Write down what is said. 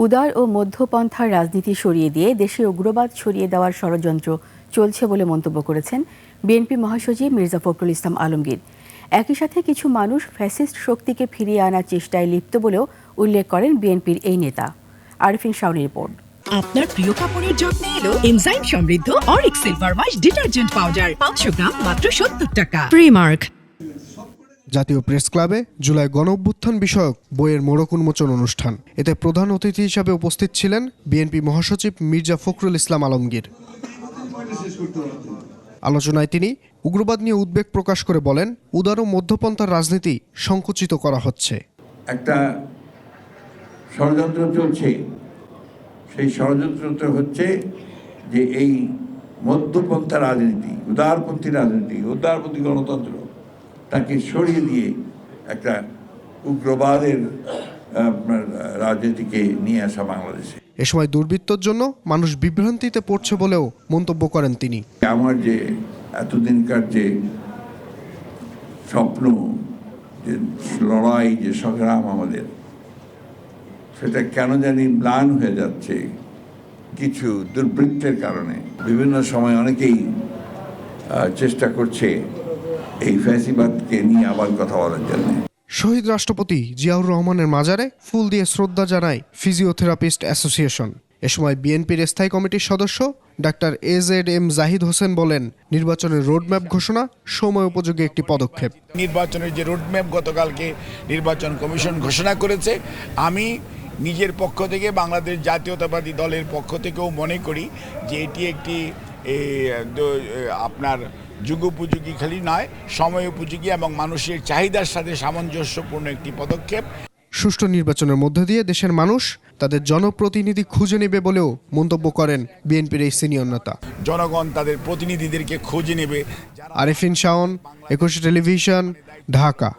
উদার ও মধ্যপন্থার রাজনীতি সরিয়ে দিয়ে দেশে উগ্রবাদ ছড়িয়ে দেওয়ার ষড়যন্ত্র চলছে বলে মন্তব্য করেছেন বিএনপি মহাসচিব মির্জা ফখরুল ইসলাম আলমগীর। একই সাথে কিছু মানুষ ফ্যাসিস্ট শক্তিকে ফিরিয়ে আনার চেষ্টায় লিপ্ত বলেও উল্লেখ করেন বিএনপির এই নেতা। আরিফিন শাওনের রিপোর্ট। আপনার প্রিয় কাপড়ের যত্নে এলো এনজাইম সমৃদ্ধ Arik silver wash detergent powder 500 গ্রাম মাত্র 70 টাকা। প্রিমার্ক। জাতীয় প্রেস ক্লাবে জুলাই গণঅভ্যুত্থান বিষয়ক বইয়ের মোড়ক উন্মোচন অনুষ্ঠান। এতে প্রধান অতিথি হিসাবে উপস্থিত ছিলেন বিএনপি মহাসচিব মির্জা ফখরুল ইসলাম আলমগীর। আলোচনায় তিনি উগ্রবাদ নিয়ে উদ্বেগ প্রকাশ করে বলেন, উদার ও মধ্যপন্থার রাজনীতি সংকুচিত করা হচ্ছে। একটা ষড়যন্ত্র চলছে, সেই ষড়যন্ত্রটা হচ্ছে যে এই মধ্যপন্থা রাজনীতি, উদারপন্থী রাজনীতি, উদারপন্থী গণতন্ত্র তাকে সরিয়ে দিয়ে একটা উগ্রবাদের রাজনীতিকে নিয়ে আসা বাংলাদেশে। এ সময় দুর্বৃত্তর জন্য মানুষ বিভ্রান্তিতে পড়ছে বলেও মন্তব্য করেন তিনি। আমার যে এতদিনকার যে স্বপ্ন, যে লড়াই, যে সংগ্রাম আমাদের, সেটা কেন জানি ম্লান হয়ে যাচ্ছে কিছু দুর্বৃত্তের কারণে। বিভিন্ন সময় অনেকেই চেষ্টা করছে এই ফ্যাসিবাদকে নিয়ে আবার কথা বলার জন্য। শহীদ রাষ্ট্রপতি জিয়াউর রহমানের মাজারে ফুল দিয়ে শ্রদ্ধা জানায় ফিজিওথেরাপিস্ট অ্যাসোসিয়েশন। এ সময় বিএনপির স্থায়ী কমিটির সদস্য ডাক্তার AZM জাহিদ হোসেন বলেন, নির্বাচনের রোডম্যাপ ঘোষণা সময় উপযোগী একটি পদক্ষেপ। নির্বাচনের যে রোডম্যাপ গতকালকে নির্বাচন কমিশন ঘোষণা করেছে, আমি নিজের পক্ষ থেকে বাংলাদেশ জাতীয়তাবাদী দলের পক্ষ থেকেও মনে করি যে এটি একটি আপনার যুগোপযোগী খালি নয়, সময় উপযোগী এবং মানুষের চাহিদার সাথে সামঞ্জস্যপূর্ণ একটি পদক্ষেপ। সুষ্ঠু নির্বাচনের মধ্য দিয়ে দেশের মানুষ তাদের জনপ্রতিনিধি খুঁজে নেবে বলেও মন্তব্য করেন বিএনপির এই সিনিয়র নেতা। জনগণ তাদের প্রতিনিধিদেরকে খুঁজে নেবে। আরিফিন শাওন, 21 টেলিভিশন, ঢাকা।